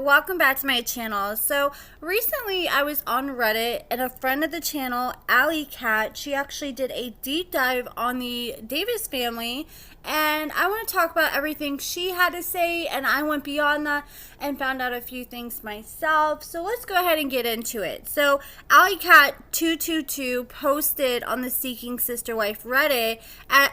welcome back to my channel. So recently I was on Reddit and a friend of the channel, Alley Cat, she actually did a deep dive on the Davis family, and I want to talk about everything she had to say, and I went beyond that and found out a few things myself. So let's go ahead and get into it. So Alley Cat 222 posted on the Seeking Sisterwife Reddit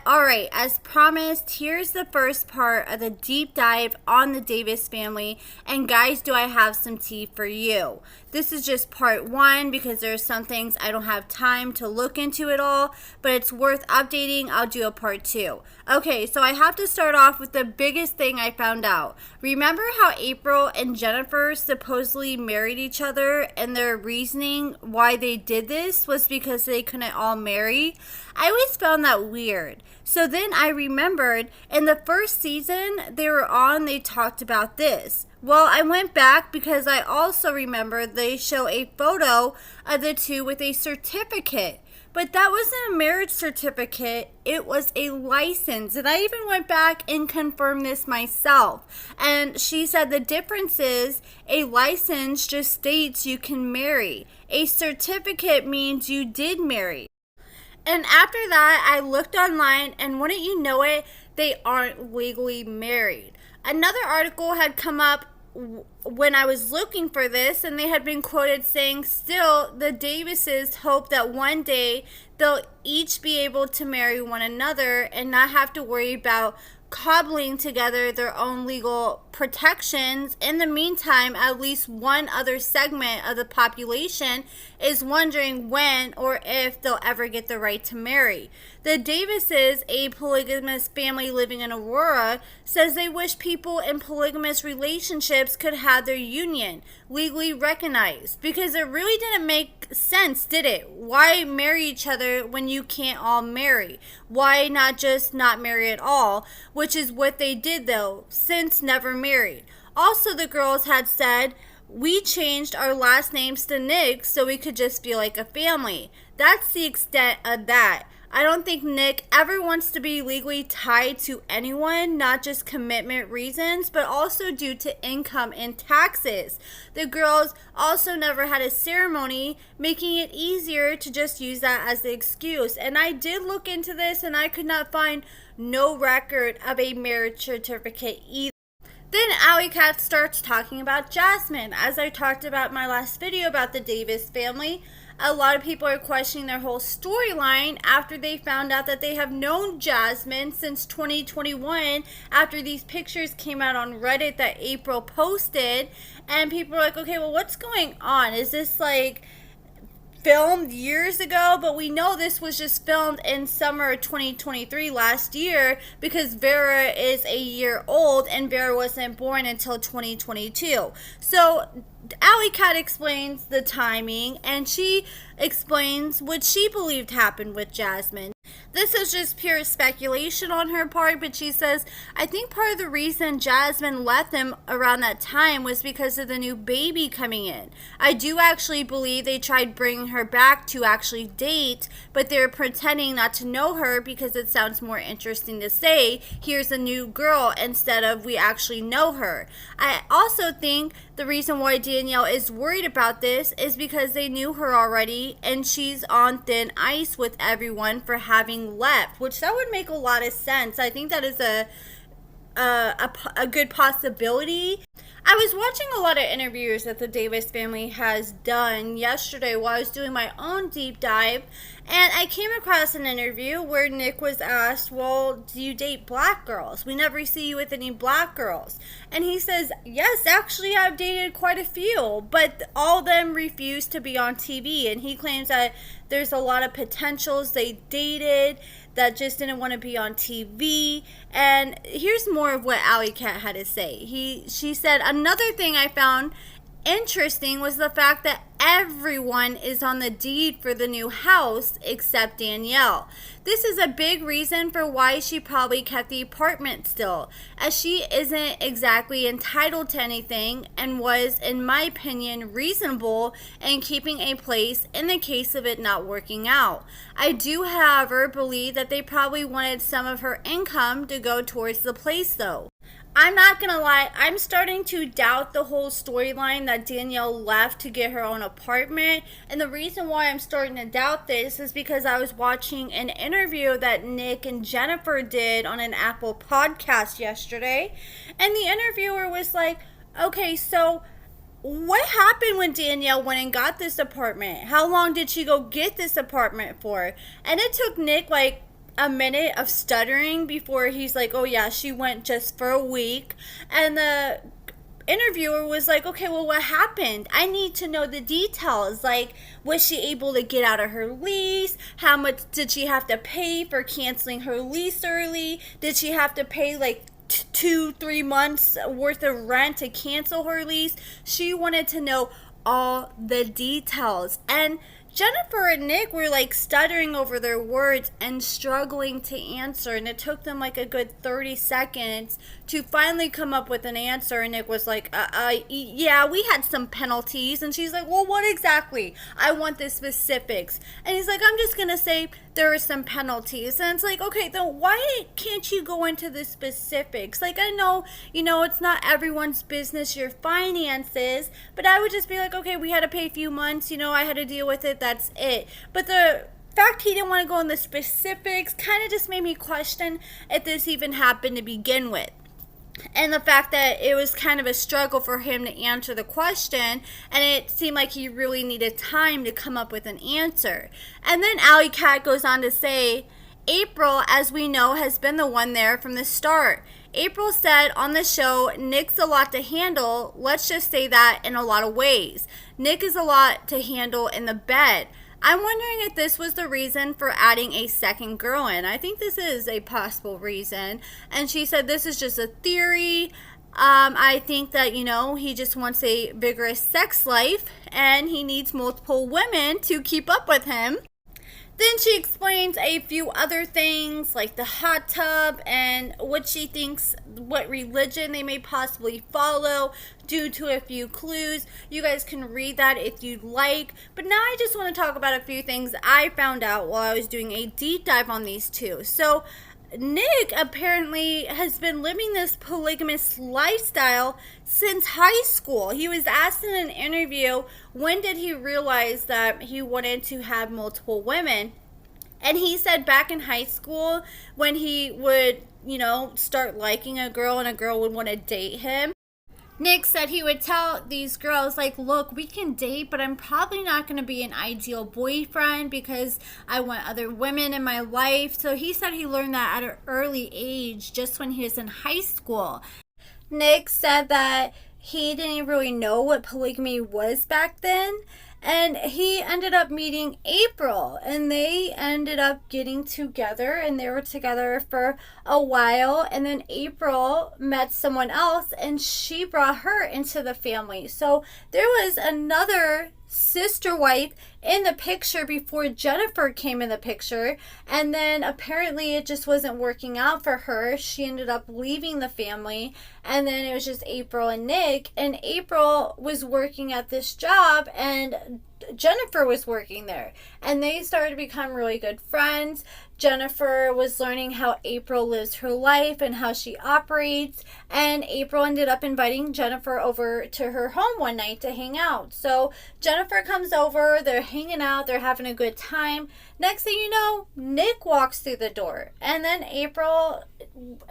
alright, as promised, here's the first part of the deep dive on the Davis family, and guys, do I have some tea for you. This is just part one because there are some things I don't have time to look into it all, but it's worth updating. I'll do a part two. Okay, so I have to start off with the biggest thing I found out. Remember how April and Jennifer supposedly married each other, and their reasoning why they did this was because they couldn't all marry? I always found that weird. So then I remembered in the first season they were on, they talked about this. Well, I went back because I also remember they show a photo of the two with a certificate. But that wasn't a marriage certificate, it was a license. And I even went back and confirmed this myself. And she said the difference is a license just states you can marry. A certificate means you did marry. And after that, I looked online, and wouldn't you know it, they aren't legally married. Another article had come up when I was looking for this, and they had been quoted saying, still, the Davises hope that one day they'll each be able to marry one another and not have to worry about cobbling together their own legal protections. In the meantime, at least one other segment of the population is wondering when or if they'll ever get the right to marry. The Davises, a polygamous family living in Aurora, says they wish people in polygamous relationships could have their union legally recognized, because it really didn't make sense, did it? Why marry each other when you can't all marry? Why not just not marry at all, which is what they did though, since never married. Also, the girls had said, we changed our last names to Nick so we could just feel like a family. That's the extent of that. I don't think Nick ever wants to be legally tied to anyone, not just commitment reasons, but also due to income and taxes. The girls also never had a ceremony, making it easier to just use that as the excuse. And I did look into this, and I could not find no record of a marriage certificate either. Then Alley Cat starts talking about Jasmine. As I talked about in my last video about the Davis family, a lot of people are questioning their whole storyline after they found out that they have known Jasmine since 2021, after these pictures came out on Reddit that April posted. And people are like, okay, well, what's going on? Is this like filmed years ago? But we know this was just filmed in summer of 2023 last year, because Vera is a year old and Vera wasn't born until 2022. So Alley Cat explains the timing, and she explains what she believed happened with Jasmine. This is just pure speculation on her part, but she says, I think part of the reason Jasmine left them around that time was because of the new baby coming in. I do actually believe they tried bringing her back to actually date, but they're pretending not to know her because it sounds more interesting to say, here's a new girl, instead of we actually know her. I also think the reason why Danielle is worried about this is because they knew her already, and she's on thin ice with everyone for having left, which that would make a lot of sense. I think that is a good possibility. I was watching a lot of interviews that the Davis family has done yesterday while I was doing my own deep dive, and I came across an interview where Nick was asked, well, do you date black girls? We never see you with any black girls. And he says, yes, actually I've dated quite a few, but all of them refuse to be on TV. And he claims that there's a lot of potentials they dated that just didn't want to be on TV. And here's more of what Alley Cat had to say. She said, another thing I found interesting was the fact that everyone is on the deed for the new house except Danielle. This is a big reason for why she probably kept the apartment still, as she isn't exactly entitled to anything and was, in my opinion, reasonable in keeping a place in the case of it not working out. I do, however, believe that they probably wanted some of her income to go towards the place though. I'm not gonna lie, I'm starting to doubt the whole storyline that Danielle left to get her own apartment. And the reason why I'm starting to doubt this is because I was watching an interview that Nick and Jennifer did on an Apple podcast yesterday. And the interviewer was like, okay, so what happened when Danielle went and got this apartment? How long did she go get this apartment for? And it took Nick like a minute of stuttering before he's like, oh yeah, she went just for a week. And the interviewer was like, okay, well, what happened? I need to know the details. Like, was she able to get out of her lease? How much did she have to pay for canceling her lease early? Did she have to pay like 2-3 months worth of rent to cancel her lease? She wanted to know all the details. And Jennifer and Nick were like stuttering over their words and struggling to answer, and it took them like a good 30 seconds to finally come up with an answer. And Nick was like, yeah, we had some penalties. And she's like, well, what exactly? I want the specifics. And he's like, I'm just gonna say there are some penalties. And it's like, okay, then why can't you go into the specifics? Like, I know, it's not everyone's business, your finances, but I would just be like, okay, we had to pay a few months, I had to deal with it, that's it. But the fact he didn't want to go in the specifics kind of just made me question if this even happened to begin with. And the fact that it was kind of a struggle for him to answer the question, and it seemed like he really needed time to come up with an answer. And then Alley Cat goes on to say, April, as we know, has been the one there from the start. April said on the show, Nick's a lot to handle. Let's just say that in a lot of ways. Nick is a lot to handle in the bed. I'm wondering if this was the reason for adding a second girl in. I think this is a possible reason. And she said this is just a theory. I think that, he just wants a vigorous sex life and he needs multiple women to keep up with him. Then she explains a few other things like the hot tub and what she thinks, what religion they may possibly follow due to a few clues. You guys can read that if you'd like. But now I just want to talk about a few things I found out while I was doing a deep dive on these two. So Nick apparently has been living this polygamous lifestyle since high school. He was asked in an interview, when did he realize that he wanted to have multiple women? And he said back in high school when he would, start liking a girl and a girl would want to date him. Nick said he would tell these girls, like, look, we can date, but I'm probably not going to be an ideal boyfriend because I want other women in my life. So he said he learned that at an early age, just when he was in high school. Nick said that he didn't really know what polygamy was back then. And he ended up meeting April, and they ended up getting together, and they were together for a while. And then April met someone else, and she brought her into the family. So there was another sister wife in the picture before Jennifer came in the picture, and then apparently it just wasn't working out for her. She ended up leaving the family, and then it was just April and Nick, and April was working at this job and Jennifer was working there, and they started to become really good friends. Jennifer was learning how April lives her life and how she operates, and April ended up inviting Jennifer over to her home one night to hang out. So Jennifer comes over, they're hanging out, they're having a good time. Next thing you know, Nick walks through the door, and then April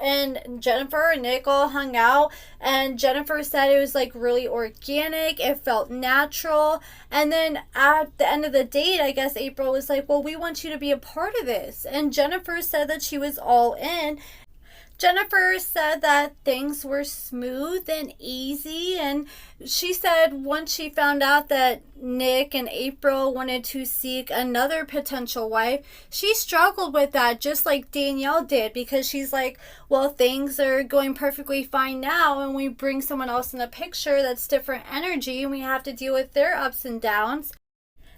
and Jennifer and Nick all hung out, and Jennifer said it was like really organic, it felt natural. And then at the end of the date, I guess April was like, well, we want you to be a part of this. And Jennifer said that she was all in. Jennifer said that things were smooth and easy, and she said once she found out that Nick and April wanted to seek another potential wife, she struggled with that just like Danielle did, because she's like, well, things are going perfectly fine now, and we bring someone else in the picture that's different energy, and we have to deal with their ups and downs.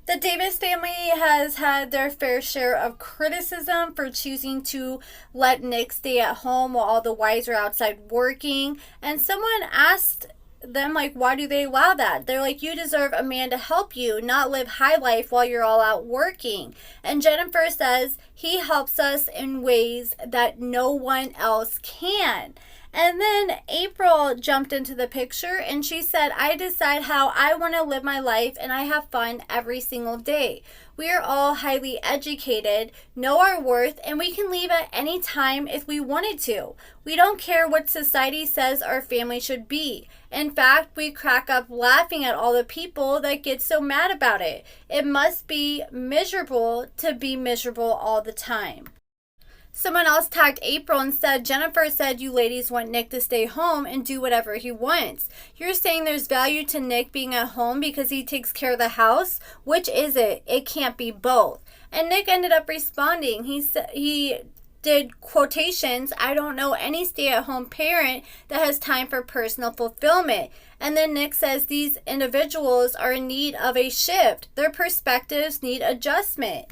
The Davis family has had their fair share of criticism for choosing to let Nick stay at home while all the wives are outside working. And someone asked them, like, why do they allow that? They're like, you deserve a man to help you, not live high life while you're all out working. And Jennifer says he helps us in ways that no one else can. And then April jumped into the picture and she said, I decide how I want to live my life and I have fun every single day. We are all highly educated, know our worth, and we can leave at any time if we wanted to. We don't care what society says our family should be. In fact, we crack up laughing at all the people that get so mad about it. It must be miserable to be miserable all the time. Someone else tagged April and said, Jennifer said you ladies want Nick to stay home and do whatever he wants. You're saying there's value to Nick being at home because he takes care of the house? Which is it? It can't be both. And Nick ended up responding. He did quotations, I don't know any stay-at-home parent that has time for personal fulfillment. And then Nick says these individuals are in need of a shift. Their perspectives need adjustment.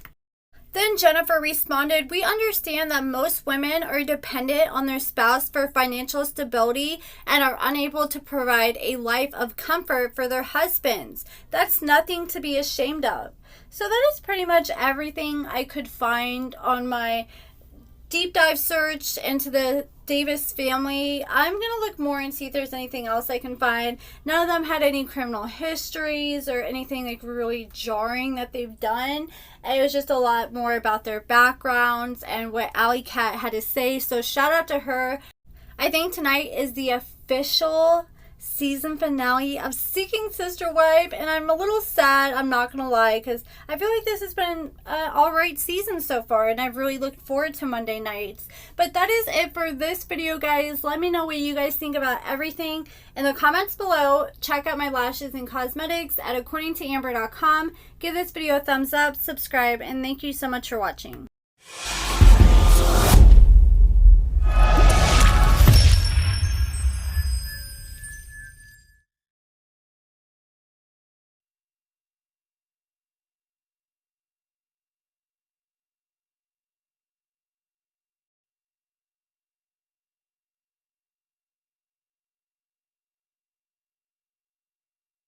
Then Jennifer responded, we understand that most women are dependent on their spouse for financial stability and are unable to provide a life of comfort for their husbands. That's nothing to be ashamed of. So that is pretty much everything I could find on my deep dive search into the Davis family. I'm going to look more and see if there's anything else I can find. None of them had any criminal histories or anything like really jarring that they've done. It was just a lot more about their backgrounds and what Alley Cat had to say. So shout out to her. I think tonight is the official season finale of Seeking Sisterwife, and I'm a little sad, I'm not gonna lie, because I feel like this has been an alright season so far, and I've really looked forward to Monday nights. But that is it for this video, guys. Let me know what you guys think about everything in the comments below. Check out my lashes and cosmetics at AccordingtoAmber.com. Give this video a thumbs up, subscribe, and thank you so much for watching.